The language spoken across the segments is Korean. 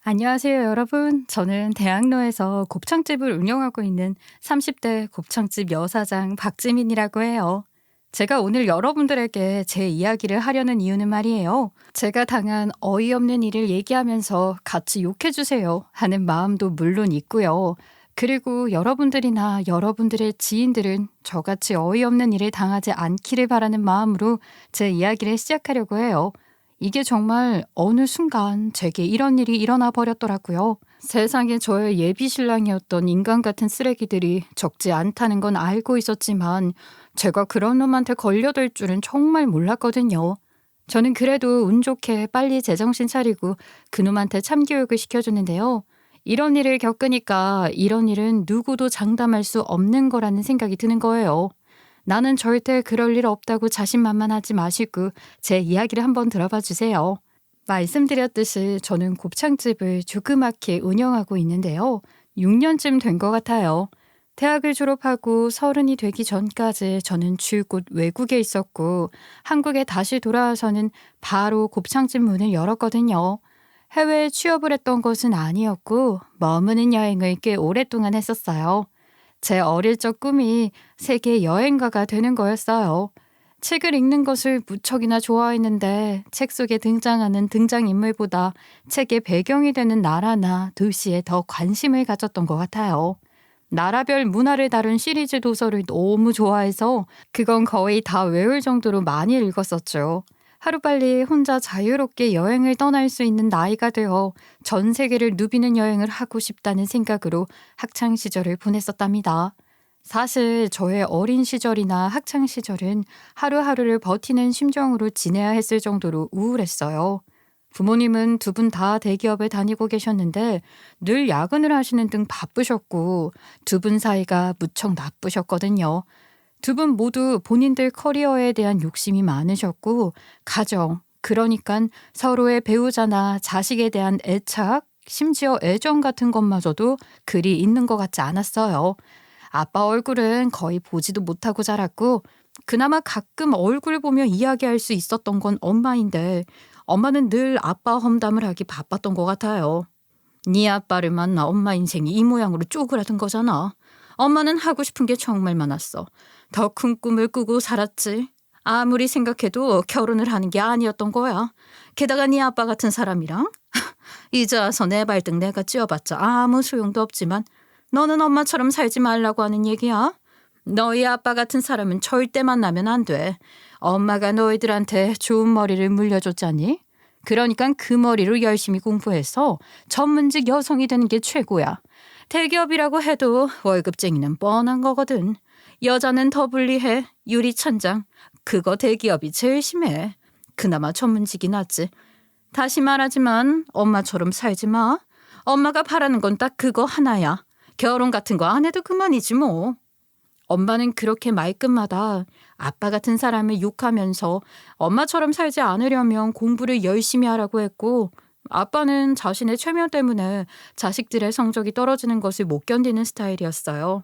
안녕하세요, 여러분. 저는 대학로에서 곱창집을 운영하고 있는 30대 곱창집 여사장 박지민이라고 해요. 제가 오늘 여러분들에게 제 이야기를 하려는 이유는 말이에요. 제가 당한 어이없는 일을 얘기하면서 같이 욕해주세요 하는 마음도 물론 있고요. 그리고 여러분들이나 여러분들의 지인들은 저같이 어이없는 일을 당하지 않기를 바라는 마음으로 제 이야기를 시작하려고 해요. 이게 정말 어느 순간 제게 이런 일이 일어나 버렸더라고요. 세상에 저의 예비 신랑이었던 인간 같은 쓰레기들이 적지 않다는 건 알고 있었지만 제가 그런 놈한테 걸려들 줄은 정말 몰랐거든요. 저는 그래도 운 좋게 빨리 제정신 차리고 그놈한테 참교육을 시켜줬는데요. 이런 일을 겪으니까 이런 일은 누구도 장담할 수 없는 거라는 생각이 드는 거예요. 나는 절대 그럴 일 없다고 자신만만하지 마시고 제 이야기를 한번 들어봐 주세요. 말씀드렸듯이 저는 곱창집을 조그맣게 운영하고 있는데요. 6년쯤 된 것 같아요. 대학을 졸업하고 30이 되기 전까지 저는 줄곧 외국에 있었고 한국에 다시 돌아와서는 바로 곱창집 문을 열었거든요. 해외에 취업을 했던 것은 아니었고 머무는 여행을 꽤 오랫동안 했었어요. 제 어릴 적 꿈이 세계 여행가가 되는 거였어요. 책을 읽는 것을 무척이나 좋아했는데 책 속에 등장하는 등장인물보다 책의 배경이 되는 나라나 도시에 더 관심을 가졌던 것 같아요. 나라별 문화를 다룬 시리즈 도서를 너무 좋아해서 그건 거의 다 외울 정도로 많이 읽었었죠. 하루빨리 혼자 자유롭게 여행을 떠날 수 있는 나이가 되어 전 세계를 누비는 여행을 하고 싶다는 생각으로 학창 시절을 보냈었답니다. 사실 저의 어린 시절이나 학창 시절은 하루하루를 버티는 심정으로 지내야 했을 정도로 우울했어요. 부모님은 두 분 다 대기업에 다니고 계셨는데 늘 야근을 하시는 등 바쁘셨고 두 분 사이가 무척 나쁘셨거든요. 두 분 모두 본인들 커리어에 대한 욕심이 많으셨고 가정, 그러니까 서로의 배우자나 자식에 대한 애착, 심지어 애정 같은 것마저도 그리 있는 것 같지 않았어요. 아빠 얼굴은 거의 보지도 못하고 자랐고 그나마 가끔 얼굴 보며 이야기할 수 있었던 건 엄마인데 엄마는 늘 아빠 험담을 하기 바빴던 것 같아요. 네 아빠를 만나 엄마 인생이 이 모양으로 쪼그라든 거잖아. 엄마는 하고 싶은 게 정말 많았어. 더 큰 꿈을 꾸고 살았지. 아무리 생각해도 결혼을 하는 게 아니었던 거야. 게다가 네 아빠 같은 사람이랑 이제 와서 내 발등 내가 찧어봤자 아무 소용도 없지만 너는 엄마처럼 살지 말라고 하는 얘기야. 너희 아빠 같은 사람은 절대 만나면 안 돼. 엄마가 너희들한테 좋은 머리를 물려줬잖니? 그러니까 그 머리로 열심히 공부해서 전문직 여성이 되는 게 최고야. 대기업이라고 해도 월급쟁이는 뻔한 거거든. 여자는 더 불리해. 유리천장. 그거 대기업이 제일 심해. 그나마 전문직이 낫지. 다시 말하지만 엄마처럼 살지 마. 엄마가 바라는 건 딱 그거 하나야. 결혼 같은 거 안 해도 그만이지 뭐. 엄마는 그렇게 말끝마다 아빠 같은 사람을 욕하면서 엄마처럼 살지 않으려면 공부를 열심히 하라고 했고 아빠는 자신의 체면 때문에 자식들의 성적이 떨어지는 것을 못 견디는 스타일이었어요.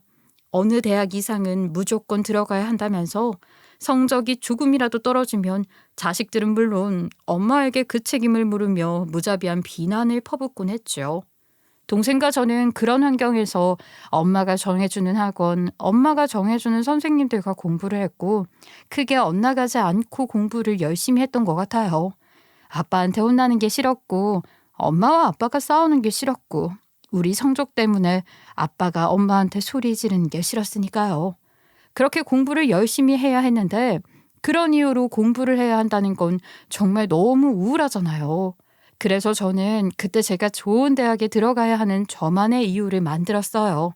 어느 대학 이상은 무조건 들어가야 한다면서 성적이 조금이라도 떨어지면 자식들은 물론 엄마에게 그 책임을 물으며 무자비한 비난을 퍼붓곤 했죠. 동생과 저는 그런 환경에서 엄마가 정해주는 학원, 엄마가 정해주는 선생님들과 공부를 했고 크게 엇나가지 않고 공부를 열심히 했던 것 같아요. 아빠한테 혼나는 게 싫었고 엄마와 아빠가 싸우는 게 싫었고 우리 성적 때문에 아빠가 엄마한테 소리 지르는 게 싫었으니까요. 그렇게 공부를 열심히 해야 했는데 그런 이유로 공부를 해야 한다는 건 정말 너무 우울하잖아요. 그래서 저는 그때 제가 좋은 대학에 들어가야 하는 저만의 이유를 만들었어요.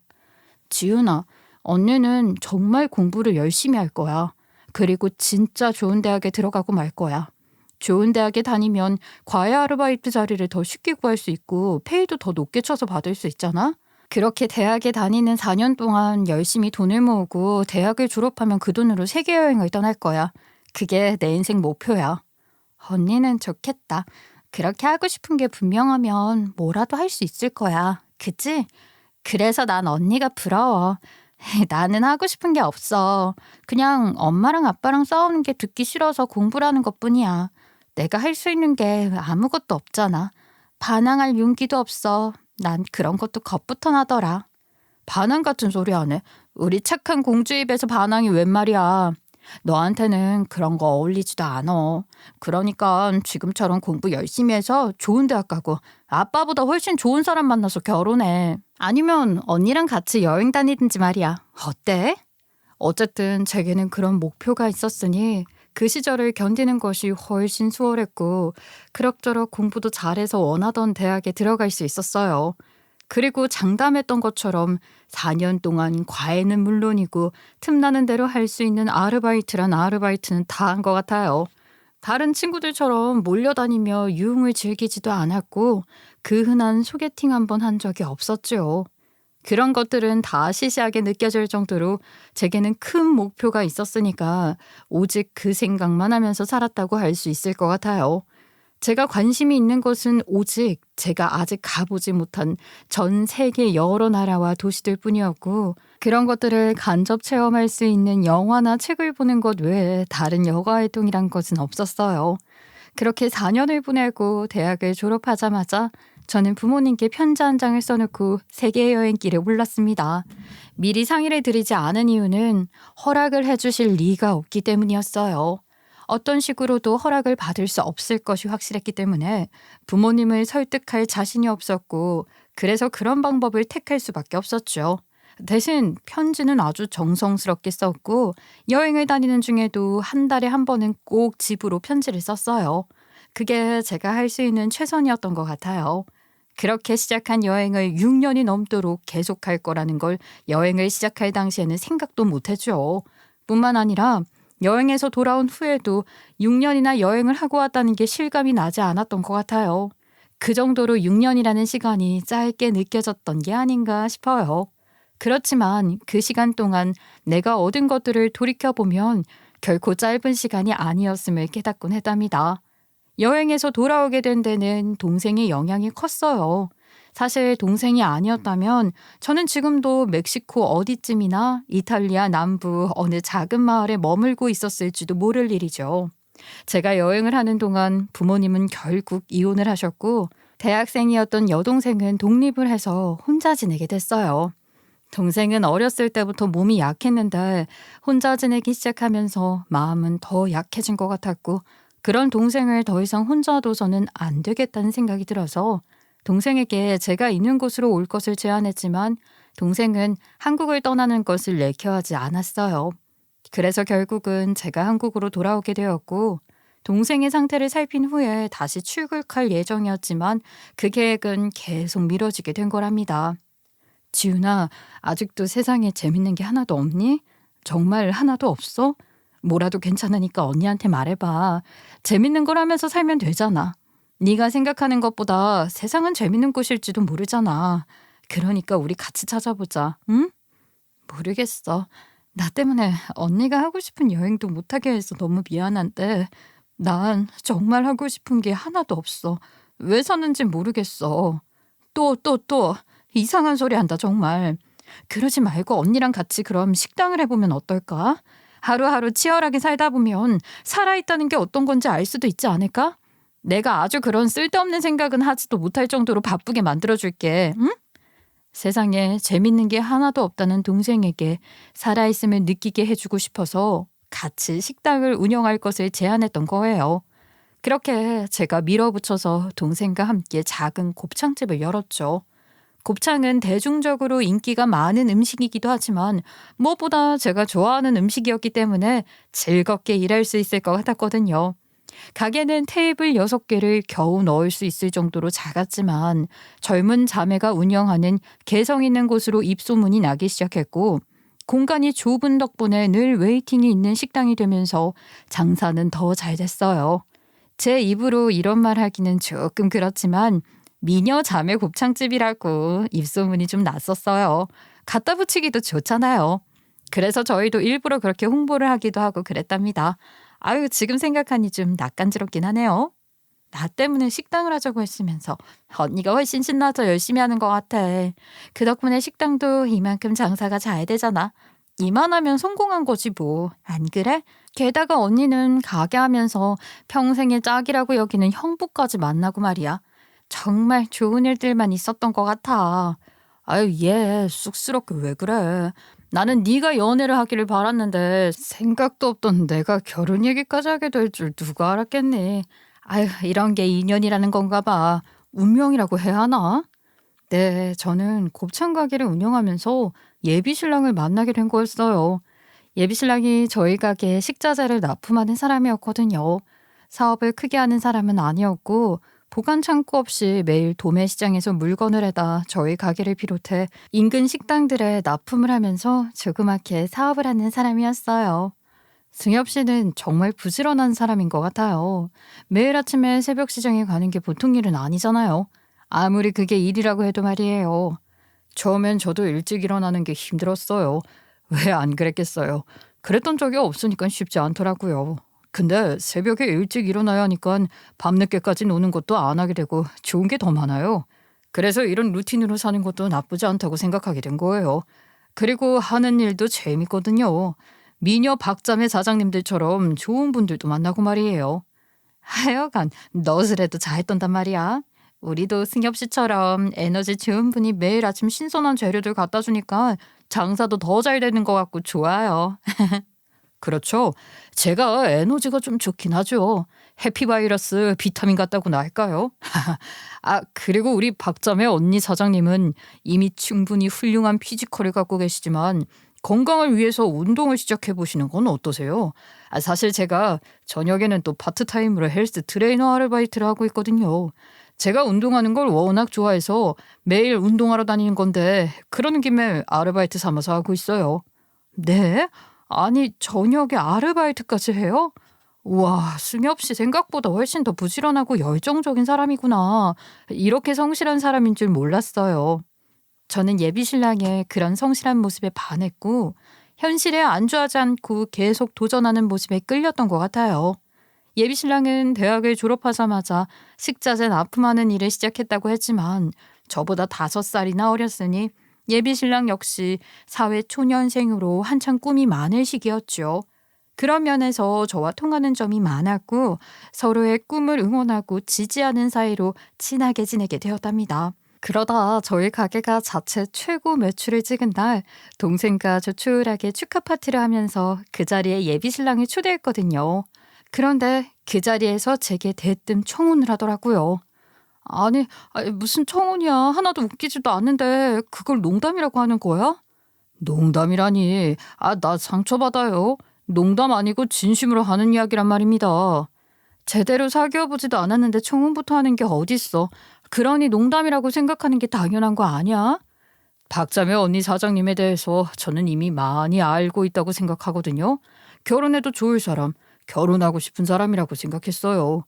지윤아, 언니는 정말 공부를 열심히 할 거야. 그리고 진짜 좋은 대학에 들어가고 말 거야. 좋은 대학에 다니면 과외 아르바이트 자리를 더 쉽게 구할 수 있고 페이도 더 높게 쳐서 받을 수 있잖아. 그렇게 대학에 다니는 4년 동안 열심히 돈을 모으고 대학을 졸업하면 그 돈으로 세계 여행을 떠날 거야. 그게 내 인생 목표야. 언니는 좋겠다. 그렇게 하고 싶은 게 분명하면 뭐라도 할 수 있을 거야. 그치? 그래서 난 언니가 부러워. 나는 하고 싶은 게 없어. 그냥 엄마랑 아빠랑 싸우는 게 듣기 싫어서 공부를 하는 것뿐이야. 내가 할 수 있는 게 아무것도 없잖아. 반항할 용기도 없어. 난 그런 것도 겁부터 나더라. 반항 같은 소리 하네. 우리 착한 공주 입에서 반항이 웬 말이야. 너한테는 그런 거 어울리지도 않아. 그러니까 지금처럼 공부 열심히 해서 좋은 대학 가고 아빠보다 훨씬 좋은 사람 만나서 결혼해. 아니면 언니랑 같이 여행 다니든지 말이야. 어때? 어쨌든 제게는 그런 목표가 있었으니 그 시절을 견디는 것이 훨씬 수월했고 그럭저럭 공부도 잘해서 원하던 대학에 들어갈 수 있었어요. 그리고 장담했던 것처럼 4년 동안 과외는 물론이고 틈나는 대로 할 수 있는 아르바이트란 아르바이트는 다 한 것 같아요. 다른 친구들처럼 몰려다니며 유흥을 즐기지도 않았고 그 흔한 소개팅 한 번 한 적이 없었죠. 그런 것들은 다 시시하게 느껴질 정도로 제게는 큰 목표가 있었으니까 오직 그 생각만 하면서 살았다고 할 수 있을 것 같아요. 제가 관심이 있는 것은 오직 제가 아직 가보지 못한 전 세계 여러 나라와 도시들 뿐이었고 그런 것들을 간접 체험할 수 있는 영화나 책을 보는 것 외에 다른 여가 활동이란 것은 없었어요. 그렇게 4년을 보내고 대학을 졸업하자마자 저는 부모님께 편지 한 장을 써놓고 세계 여행길에 올랐습니다. 미리 상의를 드리지 않은 이유는 허락을 해주실 리가 없기 때문이었어요. 어떤 식으로도 허락을 받을 수 없을 것이 확실했기 때문에 부모님을 설득할 자신이 없었고 그래서 그런 방법을 택할 수밖에 없었죠. 대신 편지는 아주 정성스럽게 썼고 여행을 다니는 중에도 한 달에 한 번은 꼭 집으로 편지를 썼어요. 그게 제가 할 수 있는 최선이었던 것 같아요. 그렇게 시작한 여행을 6년이 넘도록 계속할 거라는 걸 여행을 시작할 당시에는 생각도 못했죠. 뿐만 아니라 여행에서 돌아온 후에도 6년이나 여행을 하고 왔다는 게 실감이 나지 않았던 것 같아요. 그 정도로 6년이라는 시간이 짧게 느껴졌던 게 아닌가 싶어요. 그렇지만 그 시간 동안 내가 얻은 것들을 돌이켜보면 결코 짧은 시간이 아니었음을 깨닫곤 했답니다. 여행에서 돌아오게 된 데는 동생의 영향이 컸어요. 사실 동생이 아니었다면 저는 지금도 멕시코 어디쯤이나 이탈리아 남부 어느 작은 마을에 머물고 있었을지도 모를 일이죠. 제가 여행을 하는 동안 부모님은 결국 이혼을 하셨고 대학생이었던 여동생은 독립을 해서 혼자 지내게 됐어요. 동생은 어렸을 때부터 몸이 약했는데 혼자 지내기 시작하면서 마음은 더 약해진 것 같았고 그런 동생을 더 이상 혼자 둬서는 안 되겠다는 생각이 들어서 동생에게 제가 있는 곳으로 올 것을 제안했지만 동생은 한국을 떠나는 것을 내켜하지 않았어요. 그래서 결국은 제가 한국으로 돌아오게 되었고 동생의 상태를 살핀 후에 다시 출국할 예정이었지만 그 계획은 계속 미뤄지게 된 거랍니다. 지훈아, 아직도 세상에 재밌는 게 하나도 없니? 정말 하나도 없어? 뭐라도 괜찮으니까 언니한테 말해봐. 재밌는 걸 하면서 살면 되잖아. 네가 생각하는 것보다 세상은 재밌는 곳일지도 모르잖아. 그러니까 우리 같이 찾아보자. 응? 모르겠어. 나 때문에 언니가 하고 싶은 여행도 못하게 해서 너무 미안한데 난 정말 하고 싶은 게 하나도 없어. 왜 사는지 모르겠어. 또 이상한 소리 한다 정말. 그러지 말고 언니랑 같이 그럼 식당을 해보면 어떨까? 하루하루 치열하게 살다 보면 살아있다는 게 어떤 건지 알 수도 있지 않을까? 내가 아주 그런 쓸데없는 생각은 하지도 못할 정도로 바쁘게 만들어줄게. 응? 세상에 재밌는 게 하나도 없다는 동생에게 살아있음을 느끼게 해주고 싶어서 같이 식당을 운영할 것을 제안했던 거예요. 그렇게 제가 밀어붙여서 동생과 함께 작은 곱창집을 열었죠. 곱창은 대중적으로 인기가 많은 음식이기도 하지만 무엇보다 제가 좋아하는 음식이었기 때문에 즐겁게 일할 수 있을 것 같았거든요. 가게는 테이블 6개를 겨우 넣을 수 있을 정도로 작았지만 젊은 자매가 운영하는 개성 있는 곳으로 입소문이 나기 시작했고 공간이 좁은 덕분에 늘 웨이팅이 있는 식당이 되면서 장사는 더 잘 됐어요. 제 입으로 이런 말 하기는 조금 그렇지만 미녀 자매 곱창집이라고 입소문이 좀 났었어요. 갖다 붙이기도 좋잖아요. 그래서 저희도 일부러 그렇게 홍보를 하기도 하고 그랬답니다. 아유, 지금 생각하니 좀 낯간지럽긴 하네요. 나 때문에 식당을 하자고 했으면서 언니가 훨씬 신나서 열심히 하는 것 같아. 그 덕분에 식당도 이만큼 장사가 잘 되잖아. 이만하면 성공한 거지 뭐. 안 그래? 게다가 언니는 가게 하면서 평생의 짝이라고 여기는 형부까지 만나고 말이야. 정말 좋은 일들만 있었던 것 같아. 아유, 얘 쑥스럽게 왜 그래? 나는 네가 연애를 하기를 바랐는데 생각도 없던 내가 결혼 얘기까지 하게 될 줄 누가 알았겠니? 아유, 이런 게 인연이라는 건가 봐. 운명이라고 해야 하나? 네, 저는 곱창 가게를 운영하면서 예비 신랑을 만나게 된 거였어요. 예비 신랑이 저희 가게에 식자재를 납품하는 사람이었거든요. 사업을 크게 하는 사람은 아니었고 보관 창고 없이 매일 도매 시장에서 물건을 해다 저희 가게를 비롯해 인근 식당들에 납품을 하면서 조그맣게 사업을 하는 사람이었어요. 승엽 씨는 정말 부지런한 사람인 것 같아요. 매일 아침에 새벽 시장에 가는 게 보통 일은 아니잖아요. 아무리 그게 일이라고 해도 말이에요. 처음엔 저도 일찍 일어나는 게 힘들었어요. 왜 안 그랬겠어요. 그랬던 적이 없으니까 쉽지 않더라고요. 근데 새벽에 일찍 일어나야 하니까 밤늦게까지 노는 것도 안 하게 되고 좋은 게 더 많아요. 그래서 이런 루틴으로 사는 것도 나쁘지 않다고 생각하게 된 거예요. 그리고 하는 일도 재밌거든요. 미녀 박자매 사장님들처럼 좋은 분들도 만나고 말이에요. 하여간 너스레도 잘했던단 말이야. 우리도 승엽 씨처럼 에너지 좋은 분이 매일 아침 신선한 재료들 갖다 주니까 장사도 더 잘 되는 것 같고 좋아요. 그렇죠. 제가 에너지가 좀 좋긴 하죠. 해피바이러스 비타민 같다고나 할까요? 아, 그리고 우리 박자매 언니 사장님은 이미 충분히 훌륭한 피지컬을 갖고 계시지만 건강을 위해서 운동을 시작해 보시는 건 어떠세요? 아, 사실 제가 저녁에는 또 파트타임으로 헬스 트레이너 아르바이트를 하고 있거든요. 제가 운동하는 걸 워낙 좋아해서 매일 운동하러 다니는 건데 그러는 김에 아르바이트 삼아서 하고 있어요. 네? 아니, 저녁에 아르바이트까지 해요? 우와, 승엽 씨 생각보다 훨씬 더 부지런하고 열정적인 사람이구나. 이렇게 성실한 사람인 줄 몰랐어요. 저는 예비 신랑의 그런 성실한 모습에 반했고 현실에 안주하지 않고 계속 도전하는 모습에 끌렸던 것 같아요. 예비 신랑은 대학을 졸업하자마자 식자재 납품하는 일을 시작했다고 했지만 저보다 5살이나 어렸으니 예비 신랑 역시 사회 초년생으로 한창 꿈이 많을 시기였죠. 그런 면에서 저와 통하는 점이 많았고 서로의 꿈을 응원하고 지지하는 사이로 친하게 지내게 되었답니다. 그러다 저희 가게가 자체 최고 매출을 찍은 날 동생과 조촐하게 축하 파티를 하면서 그 자리에 예비 신랑을 초대했거든요. 그런데 그 자리에서 제게 대뜸 청혼을 하더라고요. 아니, 무슨 청혼이야. 하나도 웃기지도 않는데 그걸 농담이라고 하는 거야? 농담이라니. 아, 나 상처받아요. 농담 아니고 진심으로 하는 이야기란 말입니다. 제대로 사귀어보지도 않았는데 청혼부터 하는 게 어딨어. 그러니 농담이라고 생각하는 게 당연한 거 아니야? 박자매 언니 사장님에 대해서 저는 이미 많이 알고 있다고 생각하거든요. 결혼해도 좋을 사람, 결혼하고 싶은 사람이라고 생각했어요.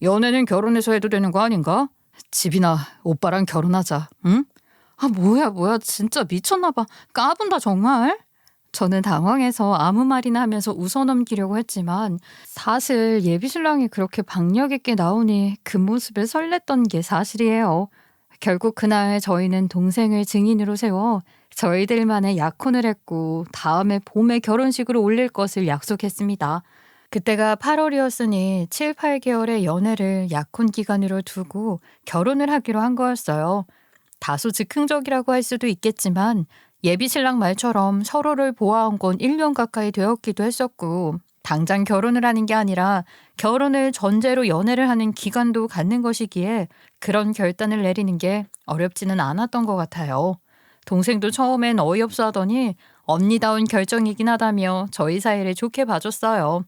연애는 결혼해서 해도 되는 거 아닌가? 집이나 오빠랑 결혼하자, 응? 아, 뭐야, 진짜 미쳤나 봐. 까분다, 정말. 저는 당황해서 아무 말이나 하면서 웃어넘기려고 했지만 사실 예비 신랑이 그렇게 박력 있게 나오니 그 모습에 설렜던 게 사실이에요. 결국 그날 저희는 동생을 증인으로 세워 저희들만의 약혼을 했고 다음에 봄에 결혼식으로 올릴 것을 약속했습니다. 그때가 8월이었으니 7, 8개월의 연애를 약혼 기간으로 두고 결혼을 하기로 한 거였어요. 다소 즉흥적이라고 할 수도 있겠지만 예비 신랑 말처럼 서로를 보아한 건 1년 가까이 되었기도 했었고 당장 결혼을 하는 게 아니라 결혼을 전제로 연애를 하는 기간도 갖는 것이기에 그런 결단을 내리는 게 어렵지는 않았던 것 같아요. 동생도 처음엔 어이없어 하더니 언니다운 결정이긴 하다며 저희 사이를 좋게 봐줬어요.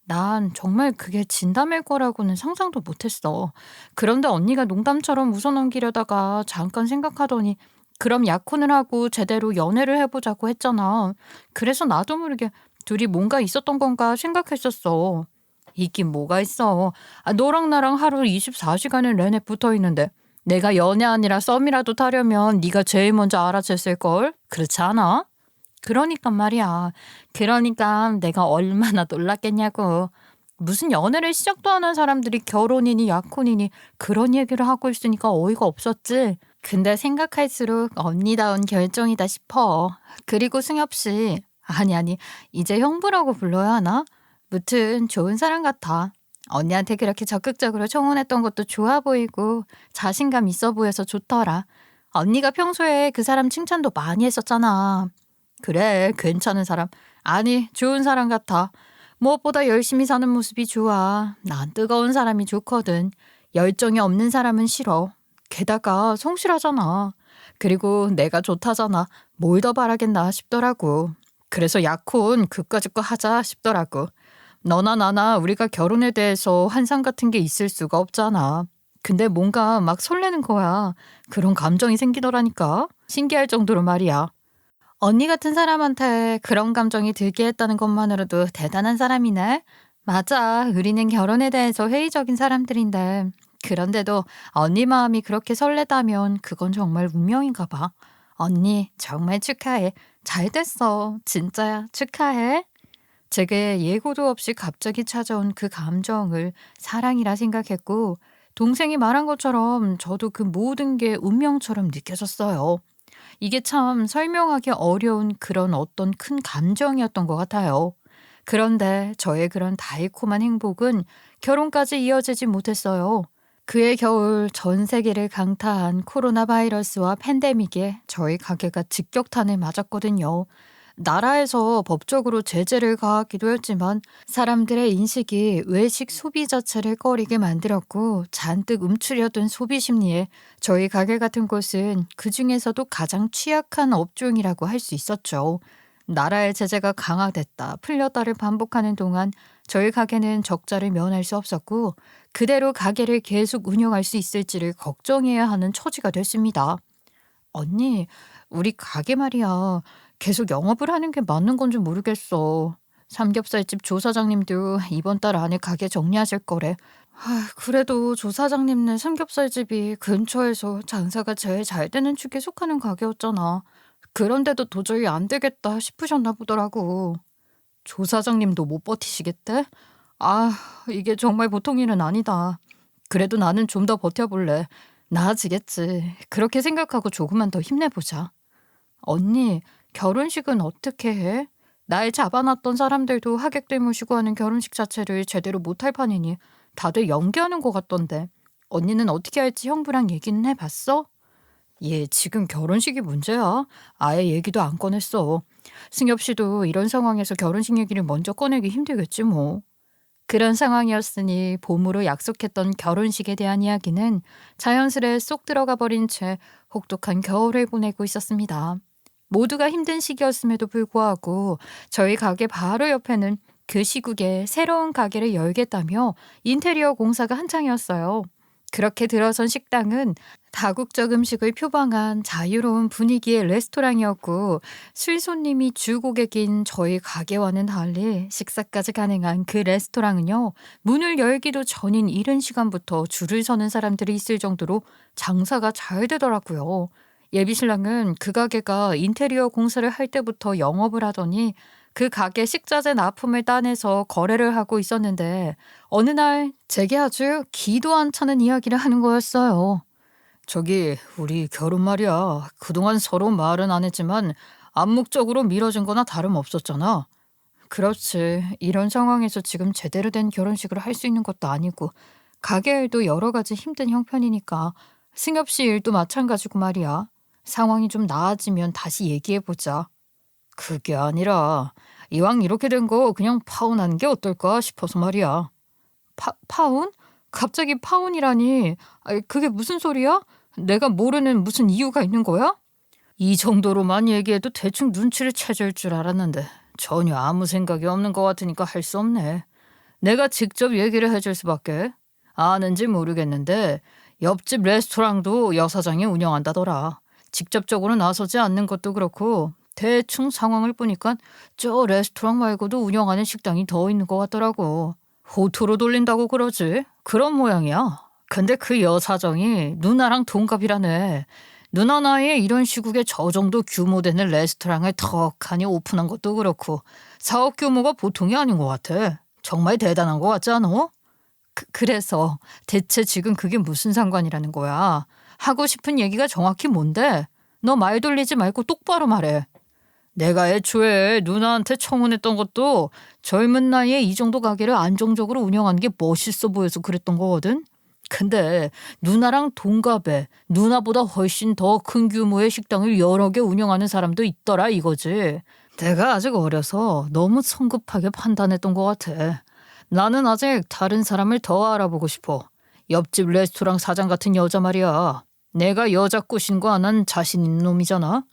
난 정말 그게 진담일 거라고는 상상도 못했어. 그런데 언니가 농담처럼 웃어넘기려다가 잠깐 생각하더니 그럼 약혼을 하고 제대로 연애를 해보자고 했잖아. 그래서 나도 모르게 둘이 뭔가 있었던 건가 생각했었어. 있긴 뭐가 있어. 아, 너랑 나랑 하루 24시간을 내내 붙어있는데 내가 연애 아니라 썸이라도 타려면 네가 제일 먼저 알아챘을걸? 그렇지 않아? 그러니까 말이야. 그러니까 내가 얼마나 놀랐겠냐고. 무슨 연애를 시작도 안 한 사람들이 결혼이니 약혼이니 그런 얘기를 하고 있으니까 어이가 없었지. 근데 생각할수록 언니다운 결정이다 싶어. 그리고 승엽 씨. 아니, 이제 형부라고 불러야 하나? 무튼 좋은 사람 같아. 언니한테 그렇게 적극적으로 청혼했던 것도 좋아 보이고 자신감 있어 보여서 좋더라. 언니가 평소에 그 사람 칭찬도 많이 했었잖아. 그래, 괜찮은 사람. 아니, 좋은 사람 같아. 무엇보다 열심히 사는 모습이 좋아. 난 뜨거운 사람이 좋거든. 열정이 없는 사람은 싫어. 게다가 성실하잖아. 그리고 내가 좋다잖아. 뭘 더 바라겠나 싶더라고. 그래서 약혼 그까짓 거 하자 싶더라고. 너나 나나 우리가 결혼에 대해서 환상 같은 게 있을 수가 없잖아. 근데 뭔가 막 설레는 거야. 그런 감정이 생기더라니까. 신기할 정도로 말이야. 언니 같은 사람한테 그런 감정이 들게 했다는 것만으로도 대단한 사람이네. 맞아. 우리는 결혼에 대해서 회의적인 사람들인데. 그런데도 언니 마음이 그렇게 설레다면 그건 정말 운명인가 봐. 언니, 정말 축하해. 잘 됐어. 진짜야. 축하해. 제게 예고도 없이 갑자기 찾아온 그 감정을 사랑이라 생각했고, 동생이 말한 것처럼 저도 그 모든 게 운명처럼 느껴졌어요. 이게 참 설명하기 어려운 그런 어떤 큰 감정이었던 것 같아요. 그런데 저의 그런 달콤한 행복은 결혼까지 이어지지 못했어요. 그해 겨울 전 세계를 강타한 코로나 바이러스와 팬데믹에 저희 가게가 직격탄을 맞았거든요. 나라에서 법적으로 제재를 가하기도 했지만 사람들의 인식이 외식 소비 자체를 꺼리게 만들었고 잔뜩 움츠려든 소비 심리에 저희 가게 같은 곳은 그 중에서도 가장 취약한 업종이라고 할 수 있었죠. 나라의 제재가 강화됐다, 풀렸다를 반복하는 동안 저희 가게는 적자를 면할 수 없었고 그대로 가게를 계속 운영할 수 있을지를 걱정해야 하는 처지가 됐습니다. 언니, 우리 가게 말이야. 계속 영업을 하는 게 맞는 건지 모르겠어. 삼겹살집 조사장님도 이번 달 안에 가게 정리하실 거래. 그래도 조사장님네 삼겹살집이 근처에서 장사가 제일 잘 되는 축에 속하는 가게였잖아. 그런데도 도저히 안 되겠다 싶으셨나 보더라고. 조사장님도 못 버티시겠대? 아, 이게 정말 보통 일은 아니다. 그래도 나는 좀 더 버텨볼래. 나아지겠지. 그렇게 생각하고 조금만 더 힘내보자. 언니, 결혼식은 어떻게 해? 날 잡아놨던 사람들도 하객들 모시고 하는 결혼식 자체를 제대로 못할 판이니 다들 연기하는 것 같던데. 언니는 어떻게 할지 형부랑 얘기는 해봤어? 얘 지금 결혼식이 문제야. 아예 얘기도 안 꺼냈어. 승엽 씨도 이런 상황에서 결혼식 얘기를 먼저 꺼내기 힘들겠지 뭐. 그런 상황이었으니 봄으로 약속했던 결혼식에 대한 이야기는 자연스레 쏙 들어가 버린 채 혹독한 겨울을 보내고 있었습니다. 모두가 힘든 시기였음에도 불구하고 저희 가게 바로 옆에는 그 시국에 새로운 가게를 열겠다며 인테리어 공사가 한창이었어요. 그렇게 들어선 식당은 다국적 음식을 표방한 자유로운 분위기의 레스토랑이었고 술 손님이 주고객인 저희 가게와는 달리 식사까지 가능한 그 레스토랑은요. 문을 열기도 전인 이른 시간부터 줄을 서는 사람들이 있을 정도로 장사가 잘 되더라고요. 예비신랑은 그 가게가 인테리어 공사를 할 때부터 영업을 하더니 그 가게 식자재 납품을 따내서 거래를 하고 있었는데 어느 날 제게 아주 기도 안 차는 이야기를 하는 거였어요. 저기 우리 결혼 말이야. 그동안 서로 말은 안 했지만 암묵적으로 미뤄진 거나 다름없었잖아. 그렇지. 이런 상황에서 지금 제대로 된 결혼식을 할 수 있는 것도 아니고 가게 일도 여러 가지 힘든 형편이니까 승엽 씨 일도 마찬가지고 말이야. 상황이 좀 나아지면 다시 얘기해보자. 그게 아니라 이왕 이렇게 된 거 그냥 파혼하는 게 어떨까 싶어서 말이야. 파혼? 갑자기 파혼이라니. 그게 무슨 소리야? 내가 모르는 무슨 이유가 있는 거야? 이 정도로만 얘기해도 대충 눈치를 채줄 줄 알았는데 전혀 아무 생각이 없는 것 같으니까 할 수 없네. 내가 직접 얘기를 해줄 수밖에. 아는지 모르겠는데 옆집 레스토랑도 여사장이 운영한다더라. 직접적으로 나서지 않는 것도 그렇고 대충 상황을 보니까 저 레스토랑 말고도 운영하는 식당이 더 있는 것 같더라고. 호투로 돌린다고 그러지? 그런 모양이야. 근데 그 여사정이 누나랑 동갑이라네. 누나 나이에 이런 시국에 저 정도 규모 되는 레스토랑을 턱하니 오픈한 것도 그렇고 사업 규모가 보통이 아닌 것 같아. 정말 대단한 것 같지 않아? 그래서 대체 지금 그게 무슨 상관이라는 거야? 하고 싶은 얘기가 정확히 뭔데? 너 말 돌리지 말고 똑바로 말해. 내가 애초에 누나한테 청혼했던 것도 젊은 나이에 이 정도 가게를 안정적으로 운영하는 게 멋있어 보여서 그랬던 거거든. 근데 누나랑 동갑에 누나보다 훨씬 더 큰 규모의 식당을 여러 개 운영하는 사람도 있더라 이거지. 내가 아직 어려서 너무 성급하게 판단했던 것 같아. 나는 아직 다른 사람을 더 알아보고 싶어. 옆집 레스토랑 사장 같은 여자 말이야. 내가 여자 꼬신 거 안 한 자신 있는 놈이잖아.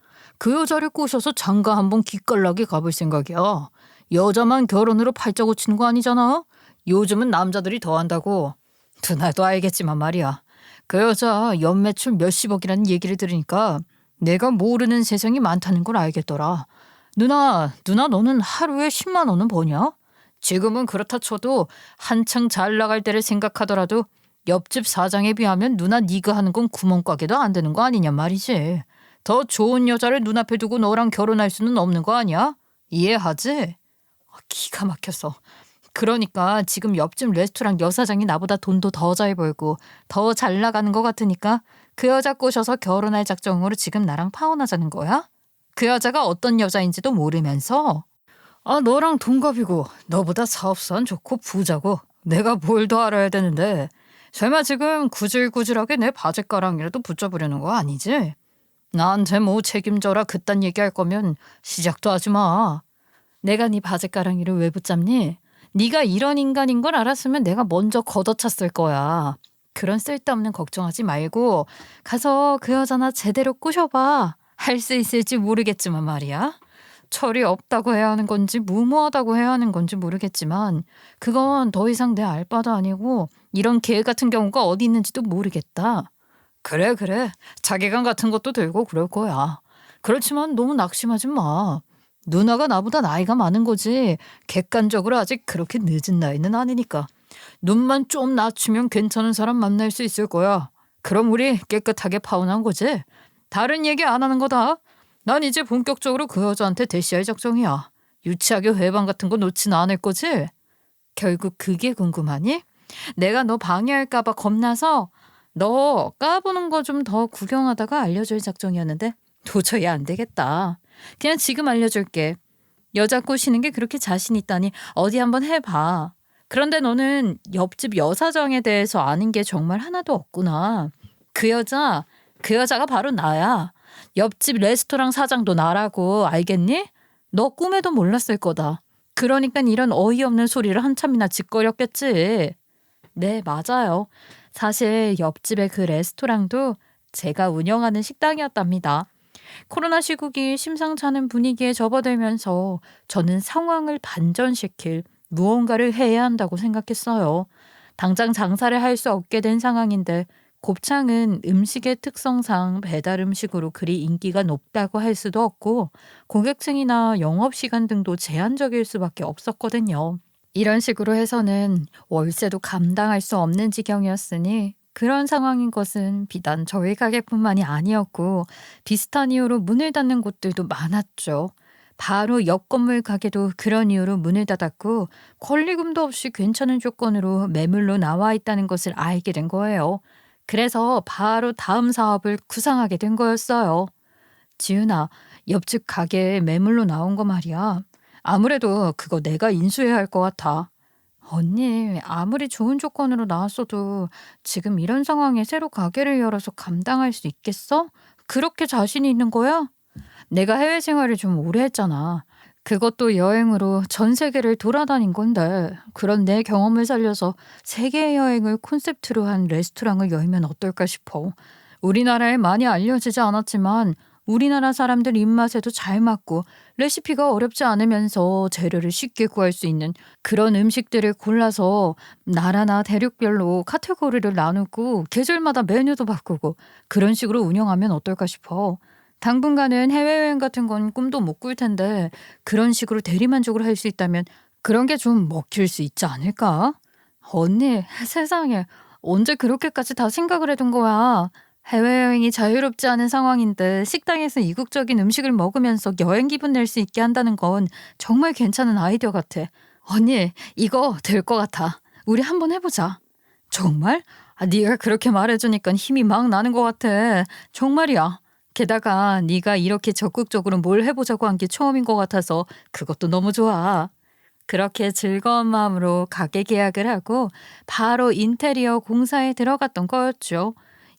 그 여자를 꼬셔서 장가 한번 기깔나게 가볼 생각이야. 여자만 결혼으로 팔자 고치는 거 아니잖아. 요즘은 남자들이 더 한다고. 누나도 알겠지만 말이야. 그 여자 연매출 몇십억이라는 얘기를 들으니까 내가 모르는 세상이 많다는 걸 알겠더라. 누나 너는 하루에 10만 원은 버냐? 지금은 그렇다 쳐도 한창 잘 나갈 때를 생각하더라도 옆집 사장에 비하면 누나 네가 하는 건 구멍가게도 안 되는 거 아니냐 말이지. 더 좋은 여자를 눈앞에 두고 너랑 결혼할 수는 없는 거 아니야? 이해하지? 기가 막혔어. 그러니까 지금 옆집 레스토랑 여사장이 나보다 돈도 더 잘 벌고 더 잘 나가는 것 같으니까 그 여자 꼬셔서 결혼할 작정으로 지금 나랑 파혼하자는 거야? 그 여자가 어떤 여자인지도 모르면서 너랑 동갑이고 너보다 사업성 좋고 부자고 내가 뭘 더 알아야 되는데 설마 지금 구질구질하게 내 바짓가랑이라도 붙여보려는 거 아니지? 나한테 뭐 책임져라 그딴 얘기할 거면 시작도 하지 마. 내가 네 바짓가랑이를 왜 붙잡니? 네가 이런 인간인 걸 알았으면 내가 먼저 걷어찼을 거야. 그런 쓸데없는 걱정하지 말고 가서 그 여자나 제대로 꼬셔봐. 할 수 있을지 모르겠지만 말이야. 철이 없다고 해야 하는 건지 무모하다고 해야 하는 건지 모르겠지만 그건 더 이상 내 알바도 아니고 이런 개 같은 경우가 어디 있는지도 모르겠다. 그래. 자괴감 같은 것도 들고 그럴 거야. 그렇지만 너무 낙심하지 마. 누나가 나보다 나이가 많은 거지 객관적으로 아직 그렇게 늦은 나이는 아니니까. 눈만 좀 낮추면 괜찮은 사람 만날 수 있을 거야. 그럼 우리 깨끗하게 파혼한 거지. 다른 얘기 안 하는 거다. 난 이제 본격적으로 그 여자한테 대시할 작정이야. 유치하게 회방 같은 거 놓지는 않을 거지? 결국 그게 궁금하니? 내가 너 방해할까 봐 겁나서 너 까보는 거 좀 더 구경하다가 알려줄 작정이었는데 도저히 안 되겠다. 그냥 지금 알려줄게. 여자 꼬시는 게 그렇게 자신 있다니 어디 한번 해봐. 그런데 너는 옆집 여사장에 대해서 아는 게 정말 하나도 없구나. 그 여자가 바로 나야. 옆집 레스토랑 사장도 나라고 알겠니? 너 꿈에도 몰랐을 거다. 그러니까 이런 어이없는 소리를 한참이나 짓거렸겠지. 네, 맞아요. 사실 옆집의 그 레스토랑도 제가 운영하는 식당이었답니다. 코로나 시국이 심상치 않은 분위기에 접어들면서 저는 상황을 반전시킬 무언가를 해야 한다고 생각했어요. 당장 장사를 할 수 없게 된 상황인데 곱창은 음식의 특성상 배달 음식으로 그리 인기가 높다고 할 수도 없고 고객층이나 영업시간 등도 제한적일 수밖에 없었거든요. 이런 식으로 해서는 월세도 감당할 수 없는 지경이었으니 그런 상황인 것은 비단 저희 가게뿐만이 아니었고 비슷한 이유로 문을 닫는 곳들도 많았죠. 바로 옆 건물 가게도 그런 이유로 문을 닫았고 권리금도 없이 괜찮은 조건으로 매물로 나와 있다는 것을 알게 된 거예요. 그래서 바로 다음 사업을 구상하게 된 거였어요. 지은아, 옆집 가게에 매물로 나온 거 말이야. 아무래도 그거 내가 인수해야 할 것 같아. 언니, 아무리 좋은 조건으로 나왔어도 지금 이런 상황에 새로 가게를 열어서 감당할 수 있겠어? 그렇게 자신이 있는 거야? 내가 해외 생활을 좀 오래 했잖아. 그것도 여행으로 전 세계를 돌아다닌 건데 그런 내 경험을 살려서 세계 여행을 콘셉트로 한 레스토랑을 열면 어떨까 싶어. 우리나라에 많이 알려지지 않았지만 우리나라 사람들 입맛에도 잘 맞고 레시피가 어렵지 않으면서 재료를 쉽게 구할 수 있는 그런 음식들을 골라서 나라나 대륙별로 카테고리를 나누고 계절마다 메뉴도 바꾸고 그런 식으로 운영하면 어떨까 싶어. 당분간은 해외여행 같은 건 꿈도 못 꿀 텐데 그런 식으로 대리만족을 할 수 있다면 그런 게 좀 먹힐 수 있지 않을까? 언니, 세상에 언제 그렇게까지 다 생각을 해둔 거야? 해외여행이 자유롭지 않은 상황인데 식당에서 이국적인 음식을 먹으면서 여행 기분 낼 수 있게 한다는 건 정말 괜찮은 아이디어 같아. 언니, 이거 될 것 같아. 우리 한번 해보자. 정말? 네가 그렇게 말해주니까 힘이 막 나는 것 같아. 정말이야. 게다가 네가 이렇게 적극적으로 뭘 해보자고 한 게 처음인 것 같아서 그것도 너무 좋아. 그렇게 즐거운 마음으로 가게 계약을 하고 바로 인테리어 공사에 들어갔던 거였죠.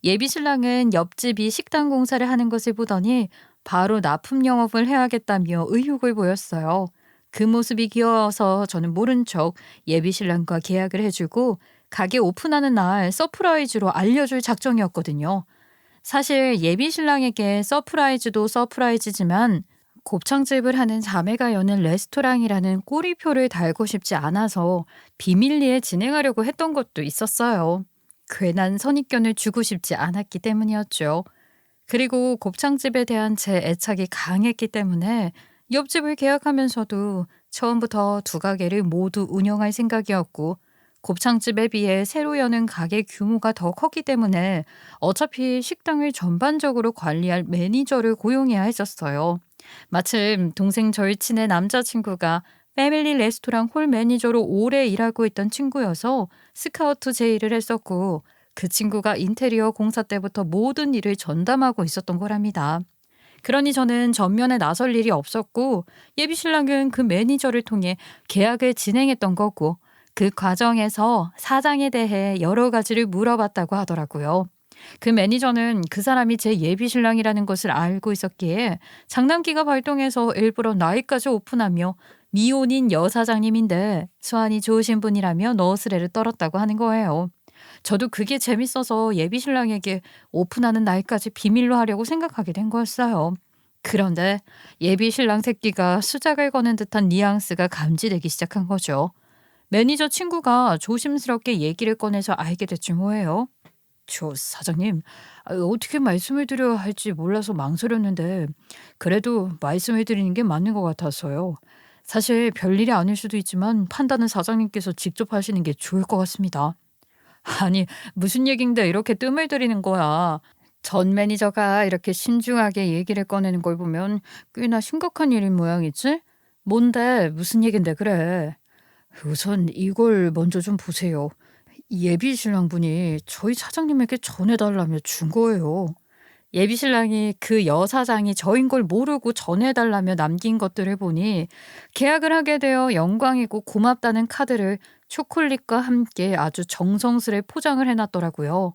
예비 신랑은 옆집이 식당 공사를 하는 것을 보더니 바로 납품 영업을 해야겠다며 의욕을 보였어요. 그 모습이 귀여워서 저는 모른 척 예비 신랑과 계약을 해주고 가게 오픈하는 날 서프라이즈로 알려줄 작정이었거든요. 사실 예비 신랑에게 서프라이즈도 서프라이즈지만 곱창집을 하는 자매가 여는 레스토랑이라는 꼬리표를 달고 싶지 않아서 비밀리에 진행하려고 했던 것도 있었어요. 괜한 선입견을 주고 싶지 않았기 때문이었죠. 그리고 곱창집에 대한 제 애착이 강했기 때문에 옆집을 계약하면서도 처음부터 두 가게를 모두 운영할 생각이었고 곱창집에 비해 새로 여는 가게 규모가 더 컸기 때문에 어차피 식당을 전반적으로 관리할 매니저를 고용해야 했었어요. 마침 동생 절친의 남자친구가 패밀리 레스토랑 홀 매니저로 오래 일하고 있던 친구여서 스카우트 제의를 했었고 그 친구가 인테리어 공사 때부터 모든 일을 전담하고 있었던 거랍니다. 그러니 저는 전면에 나설 일이 없었고 예비 신랑은 그 매니저를 통해 계약을 진행했던 거고 그 과정에서 사장에 대해 여러 가지를 물어봤다고 하더라고요. 그 매니저는 그 사람이 제 예비 신랑이라는 것을 알고 있었기에 장남기가 발동해서 일부러 나이까지 오픈하며 미혼인 여사장님인데 수완이 좋으신 분이라며 너스레를 떨었다고 하는 거예요. 저도 그게 재밌어서 예비 신랑에게 오픈하는 날까지 비밀로 하려고 생각하게 된 거였어요. 그런데 예비 신랑 새끼가 수작을 거는 듯한 뉘앙스가 감지되기 시작한 거죠. 매니저 친구가 조심스럽게 얘기를 꺼내서 알게 됐지 뭐예요. 저 사장님, 어떻게 말씀을 드려야 할지 몰라서 망설였는데 그래도 말씀을 드리는 게 맞는 것 같아서요. 사실 별일이 아닐 수도 있지만 판단은 사장님께서 직접 하시는 게 좋을 것 같습니다. 아니, 무슨 얘긴데 이렇게 뜸을 들이는 거야. 전 매니저가 이렇게 신중하게 얘기를 꺼내는 걸 보면 꽤나 심각한 일인 모양이지? 뭔데, 무슨 얘긴데 그래. 우선 이걸 먼저 좀 보세요. 예비 신랑분이 저희 사장님에게 전해달라며 준 거예요. 예비 신랑이 그 여사장이 저인 걸 모르고 전해달라며 남긴 것들을 보니 계약을 하게 되어 영광이고 고맙다는 카드를 초콜릿과 함께 아주 정성스레 포장을 해놨더라고요.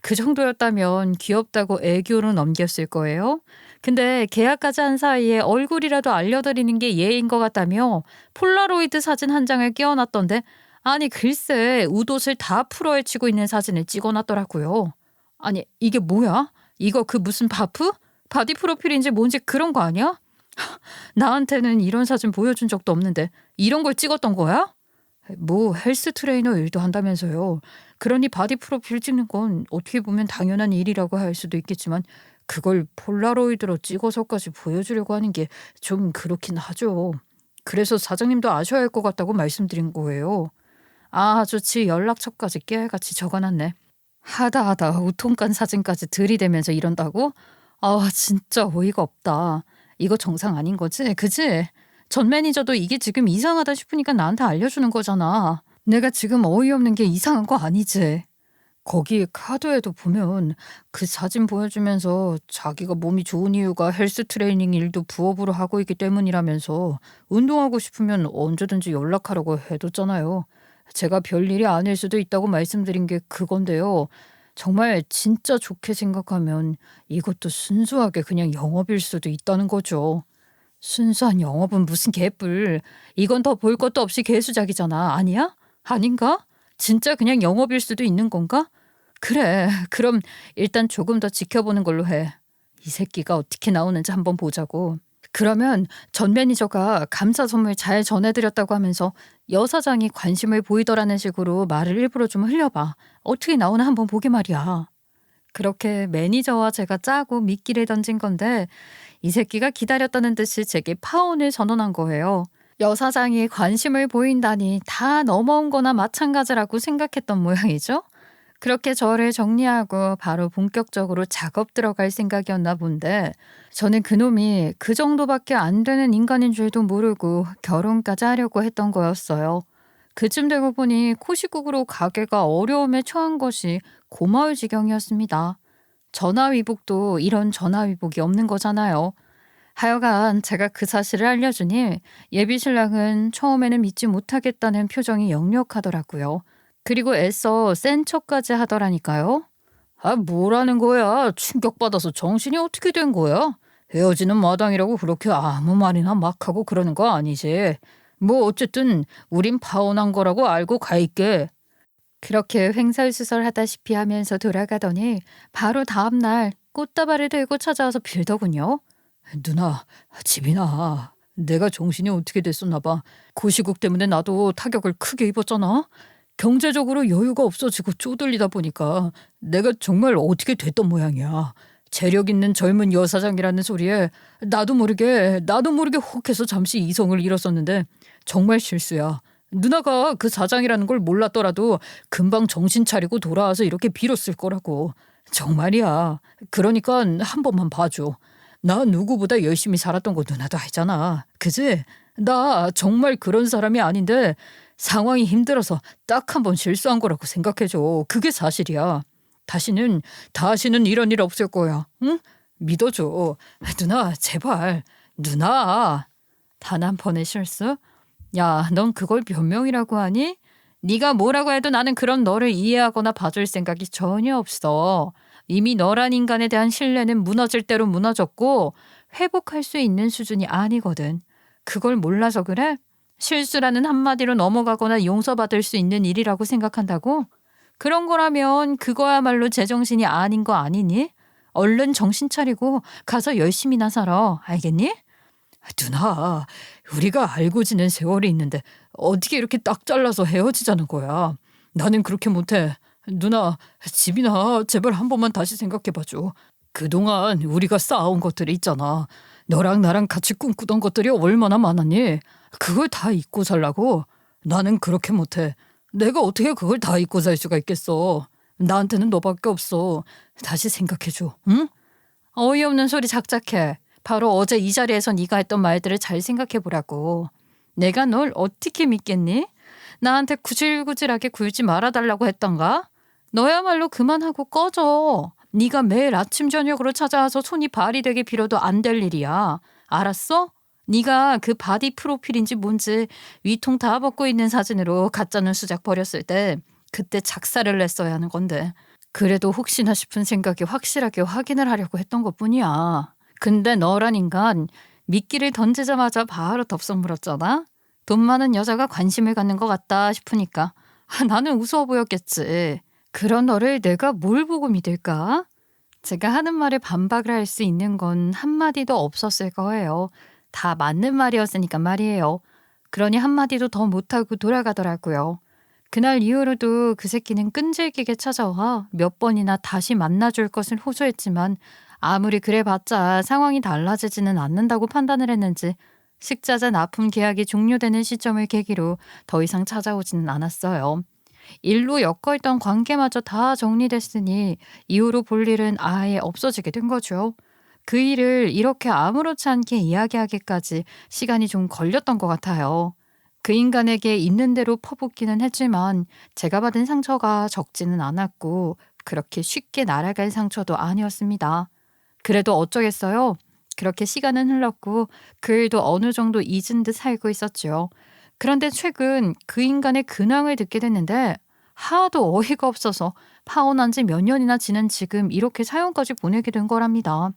그 정도였다면 귀엽다고 애교로 넘겼을 거예요. 근데 계약까지 한 사이에 얼굴이라도 알려드리는 게 예인 것 같다며 폴라로이드 사진 한 장을 끼워놨던데 아니 글쎄 웃옷을 다 풀어헤치고 있는 사진을 찍어놨더라고요. 아니 이게 뭐야? 이거 그 무슨 바프? 바디 프로필인지 뭔지 그런 거 아니야? 나한테는 이런 사진 보여준 적도 없는데 이런 걸 찍었던 거야? 뭐 헬스 트레이너 일도 한다면서요. 그러니 바디 프로필 찍는 건 어떻게 보면 당연한 일이라고 할 수도 있겠지만 그걸 폴라로이드로 찍어서까지 보여주려고 하는 게 좀 그렇긴 하죠. 그래서 사장님도 아셔야 할 것 같다고 말씀드린 거예요. 아 좋지 연락처까지 깨알같이 적어놨네. 하다 우통간 사진까지 들이대면서 이런다고? 아 진짜 어이가 없다. 이거 정상 아닌 거지? 그지? 전 매니저도 이게 지금 이상하다 싶으니까 나한테 알려주는 거잖아. 내가 지금 어이없는 게 이상한 거 아니지? 거기 카드에도 보면 그 사진 보여주면서 자기가 몸이 좋은 이유가 헬스 트레이닝 일도 부업으로 하고 있기 때문이라면서 운동하고 싶으면 언제든지 연락하라고 해뒀잖아요. 제가 별일이 아닐 수도 있다고 말씀드린 게 그건데요. 정말 진짜 좋게 생각하면 이것도 순수하게 그냥 영업일 수도 있다는 거죠. 순수한 영업은 무슨 개뿔. 이건 더 볼 것도 없이 개수작이잖아. 아니야? 아닌가? 진짜 그냥 영업일 수도 있는 건가? 그래. 그럼 일단 조금 더 지켜보는 걸로 해. 이 새끼가 어떻게 나오는지 한번 보자고. 그러면 전 매니저가 감사 선물 잘 전해드렸다고 하면서 여사장이 관심을 보이더라는 식으로 말을 일부러 좀 흘려봐. 어떻게 나오나 한번 보게 말이야. 그렇게 매니저와 제가 짜고 미끼를 던진 건데 이 새끼가 기다렸다는 듯이 제게 파혼을 선언한 거예요. 여사장이 관심을 보인다니 다 넘어온 거나 마찬가지라고 생각했던 모양이죠. 그렇게 저를 정리하고 바로 본격적으로 작업 들어갈 생각이었나 본데 저는 그놈이 그 정도밖에 안 되는 인간인 줄도 모르고 결혼까지 하려고 했던 거였어요. 그쯤 되고 보니 코시국으로 가게가 어려움에 처한 것이 고마울 지경이었습니다. 전화위복도 이런 전화위복이 없는 거잖아요. 하여간 제가 그 사실을 알려주니 예비 신랑은 처음에는 믿지 못하겠다는 표정이 역력하더라고요. 그리고 애써 센 척까지 하더라니까요. 아, 뭐라는 거야? 충격받아서 정신이 어떻게 된 거야? 헤어지는 마당이라고 그렇게 아무 말이나 막 하고 그러는 거 아니지? 뭐 어쨌든 우린 파혼한 거라고 알고 가 있게. 그렇게 횡설수설하다시피 하면서 돌아가더니 바로 다음날 꽃다발을 들고 찾아와서 빌더군요. 누나, 집이나. 내가 정신이 어떻게 됐었나 봐. 고시국 때문에 나도 타격을 크게 입었잖아. 경제적으로 여유가 없어지고 쪼들리다 보니까 내가 정말 어떻게 됐던 모양이야. 재력 있는 젊은 여사장이라는 소리에 나도 모르게 혹해서 잠시 이성을 잃었었는데 정말 실수야. 누나가 그 사장이라는 걸 몰랐더라도 금방 정신 차리고 돌아와서 이렇게 빌었을 거라고. 정말이야. 그러니까 한 번만 봐줘. 나 누구보다 열심히 살았던 거 누나도 알잖아. 그지? 나 정말 그런 사람이 아닌데 상황이 힘들어서 딱 한 번 실수한 거라고 생각해줘. 그게 사실이야. 다시는 이런 일 없을 거야. 응? 믿어줘. 누나, 제발. 누나. 단 한 번의 실수? 야, 넌 그걸 변명이라고 하니? 네가 뭐라고 해도 나는 그런 너를 이해하거나 봐줄 생각이 전혀 없어. 이미 너란 인간에 대한 신뢰는 무너질 대로 무너졌고 회복할 수 있는 수준이 아니거든. 그걸 몰라서 그래? 실수라는 한마디로 넘어가거나 용서받을 수 있는 일이라고 생각한다고? 그런 거라면 그거야말로 제정신이 아닌 거 아니니? 얼른 정신 차리고 가서 열심히나 살아. 알겠니? 누나, 우리가 알고 지낸 세월이 있는데 어떻게 이렇게 딱 잘라서 헤어지자는 거야. 나는 그렇게 못해. 누나, 집이나 제발 한 번만 다시 생각해봐줘. 그동안 우리가 쌓아온 것들이 있잖아. 너랑 나랑 같이 꿈꾸던 것들이 얼마나 많았니? 그걸 다 잊고 살라고? 나는 그렇게 못해. 내가 어떻게 그걸 다 잊고 살 수가 있겠어. 나한테는 너밖에 없어. 다시 생각해줘. 응? 어이없는 소리 작작해. 바로 어제 이 자리에서 네가 했던 말들을 잘 생각해보라고. 내가 널 어떻게 믿겠니? 나한테 구질구질하게 굴지 말아달라고 했던가? 너야말로 그만하고 꺼져. 네가 매일 아침 저녁으로 찾아와서 손이 발이 되게 빌어도 안 될 일이야. 알았어? 네가 그 바디 프로필인지 뭔지 위통 다 벗고 있는 사진으로 가짜는 수작 벌였을 때 그때 작사를 냈어야 하는 건데. 그래도 혹시나 싶은 생각에 확실하게 확인을 하려고 했던 것뿐이야. 근데 너란 인간 미끼를 던지자마자 바로 덥석 물었잖아. 돈 많은 여자가 관심을 갖는 것 같다 싶으니까 나는 우스워 보였겠지. 그런 너를 내가 뭘 보고 믿을까? 제가 하는 말에 반박을 할 수 있는 건 한마디도 없었을 거예요. 다 맞는 말이었으니까 말이에요. 그러니 한마디도 더 못하고 돌아가더라고요. 그날 이후로도 그 새끼는 끈질기게 찾아와 몇 번이나 다시 만나줄 것을 호소했지만 아무리 그래봤자 상황이 달라지지는 않는다고 판단을 했는지 식자재 납품 계약이 종료되는 시점을 계기로 더 이상 찾아오지는 않았어요. 일로 엮어있던 관계마저 다 정리됐으니 이후로 볼 일은 아예 없어지게 된 거죠. 그 일을 이렇게 아무렇지 않게 이야기하기까지 시간이 좀 걸렸던 것 같아요. 그 인간에게 있는 대로 퍼붓기는 했지만 제가 받은 상처가 적지는 않았고 그렇게 쉽게 날아갈 상처도 아니었습니다. 그래도 어쩌겠어요. 그렇게 시간은 흘렀고 그 일도 어느 정도 잊은 듯 살고 있었죠. 그런데 최근 그 인간의 근황을 듣게 됐는데 하도 어이가 없어서 파혼한 지 몇 년이나 지난 지금 이렇게 사연까지 보내게 된 거랍니다.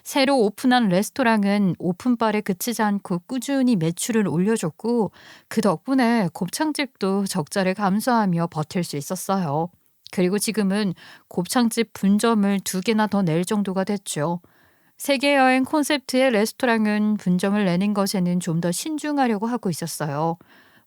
새로 오픈한 레스토랑은 오픈빨에 그치지 않고 꾸준히 매출을 올려줬고 그 덕분에 곱창집도 적자를 감수하며 버틸 수 있었어요. 그리고 지금은 곱창집 분점을 2개나 더 낼 정도가 됐죠. 세계여행 콘셉트의 레스토랑은 분점을 내는 것에는 좀 더 신중하려고 하고 있었어요.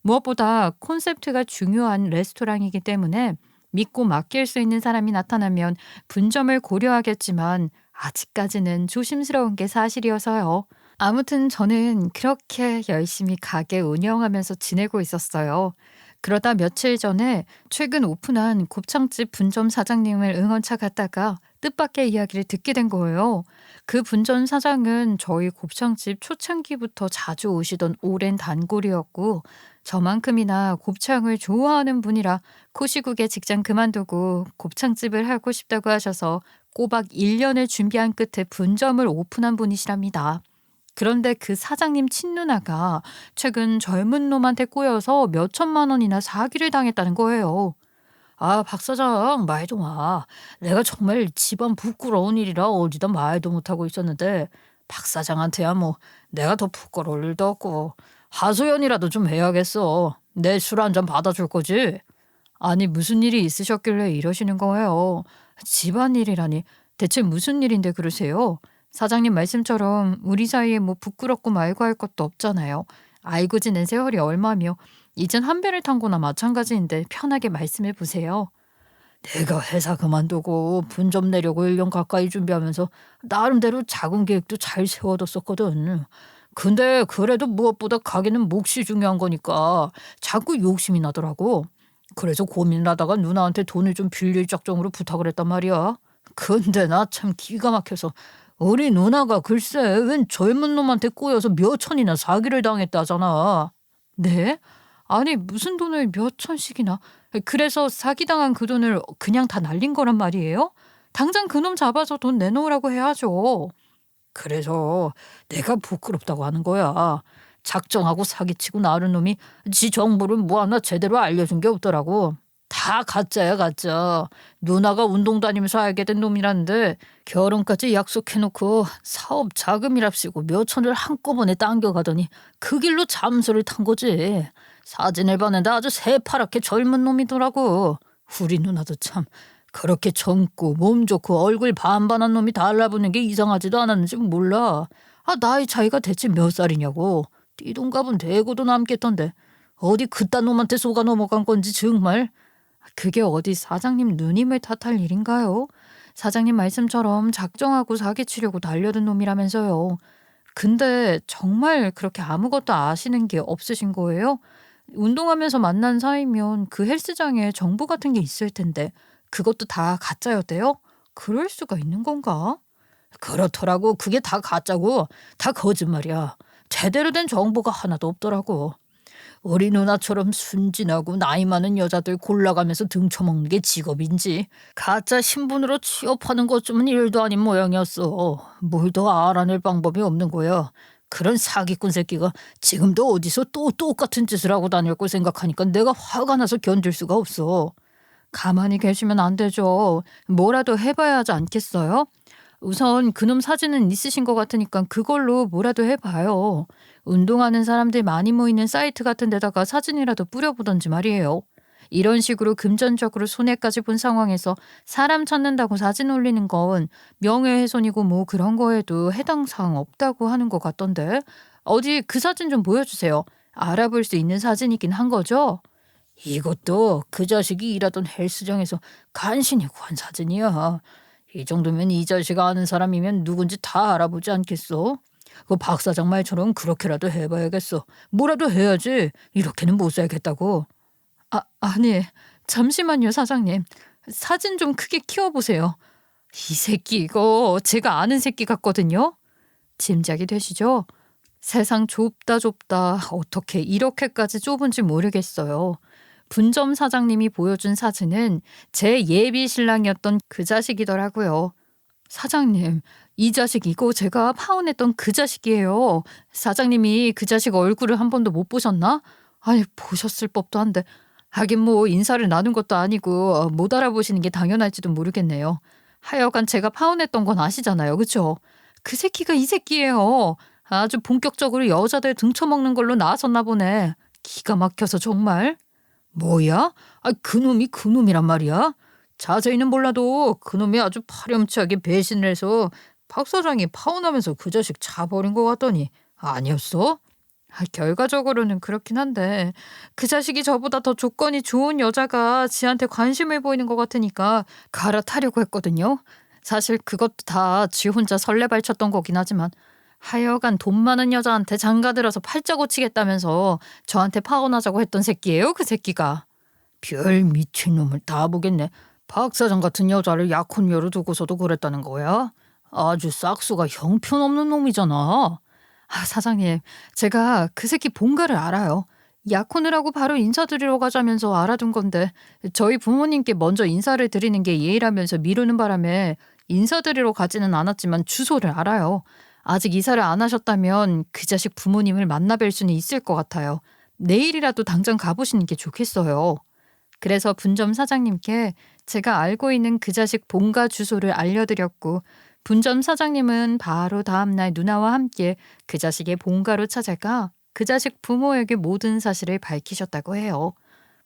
무엇보다 콘셉트가 중요한 레스토랑이기 때문에 믿고 맡길 수 있는 사람이 나타나면 분점을 고려하겠지만 아직까지는 조심스러운 게 사실이어서요. 아무튼 저는 그렇게 열심히 가게 운영하면서 지내고 있었어요. 그러다 며칠 전에 최근 오픈한 곱창집 분점 사장님을 응원차 갔다가 뜻밖의 이야기를 듣게 된 거예요. 그 분점 사장은 저희 곱창집 초창기부터 자주 오시던 오랜 단골이었고 저만큼이나 곱창을 좋아하는 분이라 코시국에 직장 그만두고 곱창집을 하고 싶다고 하셔서 꼬박 1년을 준비한 끝에 분점을 오픈한 분이시랍니다. 그런데 그 사장님 친누나가 최근 젊은 놈한테 꼬여서 몇 천만 원이나 사기를 당했다는 거예요. 아, 박 사장, 말 좀 와. 내가 정말 집안 부끄러운 일이라 어디다 말도 못하고 있었는데, 박 사장한테야 뭐, 내가 더 부끄러울 일도 없고, 하소연이라도 좀 해야겠어. 내 술 한 잔 받아줄 거지? 아니, 무슨 일이 있으셨길래 이러시는 거예요? 집안일이라니, 대체 무슨 일인데 그러세요? 사장님 말씀처럼 우리 사이에 뭐 부끄럽고 말고 할 것도 없잖아요. 알고 지낸 세월이 얼마며, 이젠 한 배를 탄 거나 마찬가지인데 편하게 말씀해 보세요. 내가 회사 그만두고 분점 내려고 1년 가까이 준비하면서 나름대로 자금 계획도 잘 세워뒀었거든. 근데 그래도 무엇보다 가게는 몫이 중요한 거니까 자꾸 욕심이 나더라고. 그래서 고민을 하다가 누나한테 돈을 좀 빌릴 작정으로 부탁을 했단 말이야. 근데 나 참 기가 막혀서 우리 누나가 글쎄 웬 젊은 놈한테 꼬여서 몇 천이나 사기를 당했다잖아. 네? 아니 무슨 돈을 몇 천씩이나. 그래서 사기당한 그 돈을 그냥 다 날린 거란 말이에요? 당장 그놈 잡아서 돈 내놓으라고 해야죠. 그래서 내가 부끄럽다고 하는 거야. 작정하고 사기치고 나른 놈이 지 정보를 뭐 하나 제대로 알려준 게 없더라고. 다 가짜야 가짜. 누나가 운동 다니면서 알게 된 놈이라는데 결혼까지 약속해놓고 사업 자금이랍시고 몇 천을 한꺼번에 당겨가더니 그 길로 잠수를 탄 거지. 사진을 봤는데 아주 새파랗게 젊은 놈이더라고. 우리 누나도 참 그렇게 젊고 몸 좋고 얼굴 반반한 놈이 달라붙는 게 이상하지도 않았는지 몰라. 아, 나이 차이가 대체 몇 살이냐고. 띠동갑은 대고도 남겠던데 어디 그딴 놈한테 속아 넘어간 건지 정말. 그게 어디 사장님 누님을 탓할 일인가요? 사장님 말씀처럼 작정하고 사기치려고 달려든 놈이라면서요. 근데 정말 그렇게 아무것도 아시는 게 없으신 거예요? 운동하면서 만난 사이면 그 헬스장에 정보 같은 게 있을 텐데 그것도 다 가짜였대요? 그럴 수가 있는 건가? 그렇더라고. 그게 다 가짜고 다 거짓말이야. 제대로 된 정보가 하나도 없더라고. 우리 누나처럼 순진하고 나이 많은 여자들 골라가면서 등쳐먹는 게 직업인지 가짜 신분으로 취업하는 것쯤은 일도 아닌 모양이었어. 뭘 더 알아낼 방법이 없는 거야. 그런 사기꾼 새끼가 지금도 어디서 또 똑같은 짓을 하고 다닐 걸 생각하니까 내가 화가 나서 견딜 수가 없어. 가만히 계시면 안 되죠. 뭐라도 해봐야 하지 않겠어요? 우선 그놈 사진은 있으신 것 같으니까 그걸로 뭐라도 해봐요. 운동하는 사람들 많이 모이는 사이트 같은 데다가 사진이라도 뿌려보던지 말이에요. 이런 식으로 금전적으로 손해까지 본 상황에서 사람 찾는다고 사진 올리는 건 명예훼손이고 뭐 그런 거에도 해당 사항 없다고 하는 것 같던데. 어디 그 사진 좀 보여주세요. 알아볼 수 있는 사진이긴 한 거죠? 이것도 그 자식이 일하던 헬스장에서 간신히 구한 사진이야. 이 정도면 이 자식 아는 사람이면 누군지 다 알아보지 않겠어? 그 박 사장 말처럼 그렇게라도 해봐야겠어. 뭐라도 해야지. 이렇게는 못 살겠다고. 아니, 잠시만요, 사장님. 사진 좀 크게 키워보세요. 이 새끼 이거 제가 아는 새끼 같거든요. 짐작이 되시죠? 세상 좁다 좁다 어떻게 이렇게까지 좁은지 모르겠어요. 분점 사장님이 보여준 사진은 제 예비 신랑이었던 그 자식이더라고요. 사장님, 이 자식 이거 제가 파혼했던 그 자식이에요. 사장님이 그 자식 얼굴을 한 번도 못 보셨나? 아니, 보셨을 법도 한데. 하긴 뭐 인사를 나눈 것도 아니고 못 알아보시는 게 당연할지도 모르겠네요. 하여간 제가 파혼했던 건 아시잖아요. 그쵸? 그 새끼가 이 새끼예요. 아주 본격적으로 여자들 등쳐먹는 걸로 나섰나 보네. 기가 막혀서 정말. 뭐야? 그놈이 그놈이란 말이야? 자세히는 몰라도 그놈이 아주 파렴치하게 배신을 해서 박 사장이 파혼하면서 그 자식 차버린 것 같더니 아니었어? 결과적으로는 그렇긴 한데 그 자식이 저보다 더 조건이 좋은 여자가 지한테 관심을 보이는 것 같으니까 갈아타려고 했거든요. 사실 그것도 다 지 혼자 설레발쳤던 거긴 하지만 하여간 돈 많은 여자한테 장가들어서 팔자 고치겠다면서 저한테 파혼하자고 했던 새끼예요. 그 새끼가. 별 미친놈을 다 보겠네. 박 사장 같은 여자를 약혼녀로 두고서도 그랬다는 거야? 아주 싹수가 형편없는 놈이잖아. 사장님, 제가 그 새끼 본가를 알아요. 약혼을 하고 바로 인사드리러 가자면서 알아둔 건데 저희 부모님께 먼저 인사를 드리는 게 예의라면서 미루는 바람에 인사드리러 가지는 않았지만 주소를 알아요. 아직 이사를 안 하셨다면 그 자식 부모님을 만나 뵐 수는 있을 것 같아요. 내일이라도 당장 가보시는 게 좋겠어요. 그래서 분점 사장님께 제가 알고 있는 그 자식 본가 주소를 알려드렸고, 분점 사장님은 바로 다음날 누나와 함께 그 자식의 본가로 찾아가 그 자식 부모에게 모든 사실을 밝히셨다고 해요.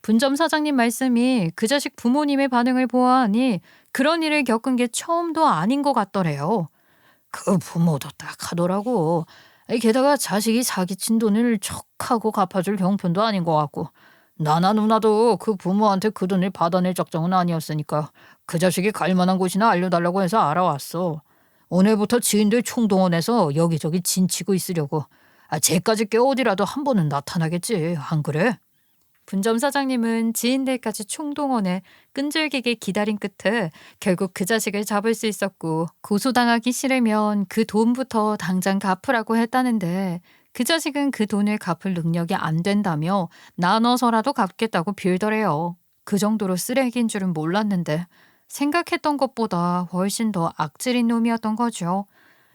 분점 사장님 말씀이 그 자식 부모님의 반응을 보아하니 그런 일을 겪은 게 처음도 아닌 것 같더래요. 그 부모도 딱 하더라고. 게다가 자식이 사기친 돈을 척하고 갚아줄 형편도 아닌 것 같고, 나나 누나도 그 부모한테 그 돈을 받아낼 작정은 아니었으니까 그 자식이 갈 만한 곳이나 알려달라고 해서 알아왔어. 오늘부터 지인들 총동원해서 여기저기 진치고 있으려고. 쟤까지 꽤 어디라도 한 번은 나타나겠지, 안 그래? 분점 사장님은 지인들까지 총동원해 끈질기게 기다린 끝에 결국 그 자식을 잡을 수 있었고, 고소당하기 싫으면 그 돈부터 당장 갚으라고 했다는데, 그 자식은 그 돈을 갚을 능력이 안 된다며 나눠서라도 갚겠다고 빌더래요. 그 정도로 쓰레기인 줄은 몰랐는데 생각했던 것보다 훨씬 더 악질인 놈이었던 거죠.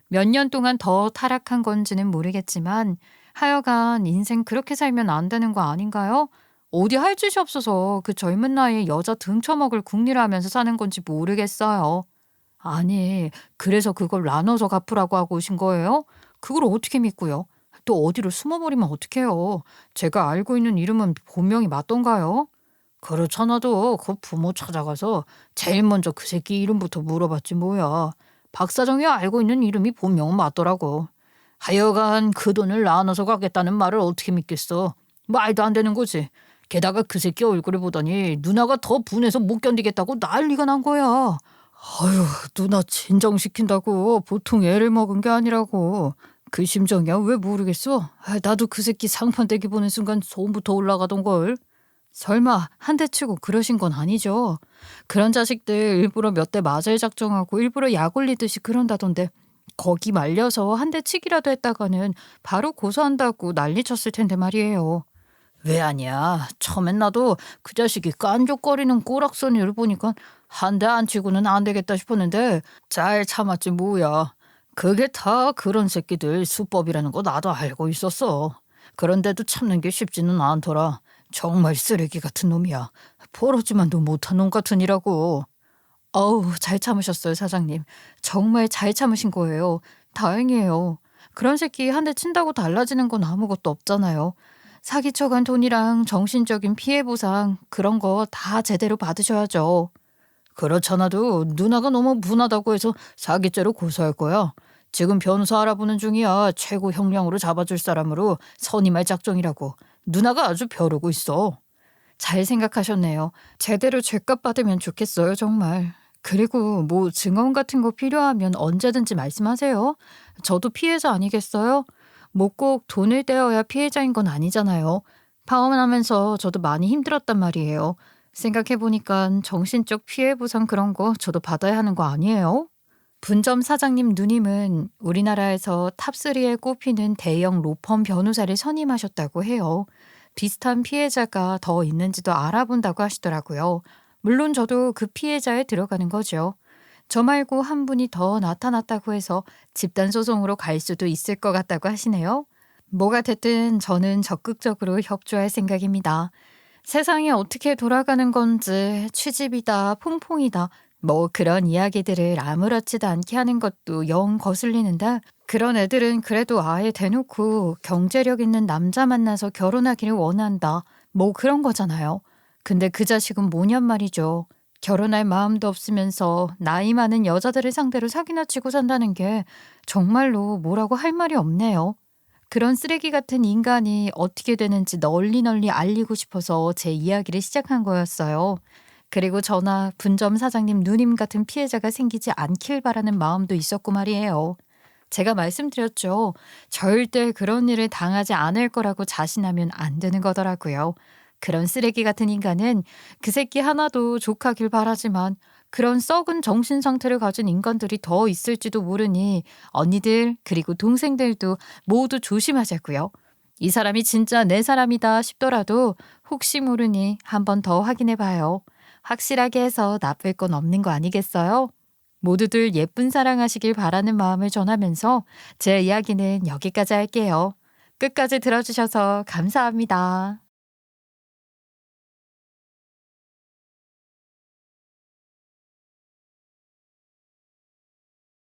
몇 년 동안 더 타락한 건지는 모르겠지만 하여간 인생 그렇게 살면 안 되는 거 아닌가요? 어디 할 짓이 없어서 그 젊은 나이에 여자 등쳐먹을 궁리를 하면서 사는 건지 모르겠어요. 아니, 그래서 그걸 나눠서 갚으라고 하고 오신 거예요? 그걸 어떻게 믿고요? 또 어디로 숨어버리면 어떡해요? 제가 알고 있는 이름은 본명이 맞던가요? 그렇잖아도 그 부모 찾아가서 제일 먼저 그 새끼 이름부터 물어봤지 뭐야. 박 사장이 알고 있는 이름이 본명은 맞더라고. 하여간 그 돈을 나눠서 가겠다는 말을 어떻게 믿겠어. 말도 안 되는 거지. 게다가 그 새끼 얼굴을 보더니 누나가 더 분해서 못 견디겠다고 난리가 난 거야. 아유, 누나 진정시킨다고 보통 애를 먹은 게 아니라고. 그 심정이야 왜 모르겠어? 나도 그 새끼 상판대기 보는 순간 소음부터 올라가던걸. 설마 한 대 치고 그러신 건 아니죠? 그런 자식들 일부러 몇 대 맞을 작정하고 일부러 약 올리듯이 그런다던데, 거기 말려서 한 대 치기라도 했다가는 바로 고소한다고 난리 쳤을 텐데 말이에요. 왜 아니야. 처음엔 나도 그 자식이 깐족거리는 꼬락서니를 보니까 한 대 안 치고는 안 되겠다 싶었는데 잘 참았지 뭐야. 그게 다 그런 새끼들 수법이라는 거 나도 알고 있었어. 그런데도 참는 게 쉽지는 않더라. 정말 쓰레기 같은 놈이야. 버러지만도 못한 놈 같으니라고. 어우, 잘 참으셨어요, 사장님. 정말 잘 참으신 거예요. 다행이에요. 그런 새끼 한 대 친다고 달라지는 건 아무것도 없잖아요. 사기쳐간 돈이랑 정신적인 피해 보상 그런 거 다 제대로 받으셔야죠. 그렇잖아도 누나가 너무 분하다고 해서 사기죄로 고소할 거야. 지금 변호사 알아보는 중이야. 최고 형량으로 잡아줄 사람으로 선임할 작정이라고. 누나가 아주 벼르고 있어. 잘 생각하셨네요. 제대로 죄값 받으면 좋겠어요, 정말. 그리고 뭐 증언 같은 거 필요하면 언제든지 말씀하세요. 저도 피해자 아니겠어요? 뭐 꼭 돈을 떼어야 피해자인 건 아니잖아요. 파혼하면서 저도 많이 힘들었단 말이에요. 생각해보니까 정신적 피해 보상 그런 거 저도 받아야 하는 거 아니에요? 분점 사장님 누님은 우리나라에서 탑3에 꼽히는 대형 로펌 변호사를 선임하셨다고 해요. 비슷한 피해자가 더 있는지도 알아본다고 하시더라고요. 물론 저도 그 피해자에 들어가는 거죠. 저 말고 한 분이 더 나타났다고 해서 집단 소송으로 갈 수도 있을 것 같다고 하시네요. 뭐가 됐든 저는 적극적으로 협조할 생각입니다. 세상이 어떻게 돌아가는 건지 취집이다, 퐁퐁이다, 뭐 그런 이야기들을 아무렇지도 않게 하는 것도 영 거슬리는데, 그런 애들은 그래도 아예 대놓고 경제력 있는 남자 만나서 결혼하기를 원한다, 뭐 그런 거잖아요. 근데 그 자식은 뭐냔 말이죠. 결혼할 마음도 없으면서 나이 많은 여자들을 상대로 사기나 치고 산다는 게 정말로 뭐라고 할 말이 없네요. 그런 쓰레기 같은 인간이 어떻게 되는지 널리 널리 알리고 싶어서 제 이야기를 시작한 거였어요. 그리고 저나 분점 사장님 누님 같은 피해자가 생기지 않길 바라는 마음도 있었고 말이에요. 제가 말씀드렸죠. 절대 그런 일을 당하지 않을 거라고 자신하면 안 되는 거더라고요. 그런 쓰레기 같은 인간은 그 새끼 하나도 족하길 바라지만 그런 썩은 정신 상태를 가진 인간들이 더 있을지도 모르니 언니들 그리고 동생들도 모두 조심하자고요. 이 사람이 진짜 내 사람이다 싶더라도 혹시 모르니 한 번 더 확인해 봐요. 확실하게 해서 나쁠 건 없는 거 아니겠어요? 모두들 예쁜 사랑하시길 바라는 마음을 전하면서 제 이야기는 여기까지 할게요. 끝까지 들어주셔서 감사합니다.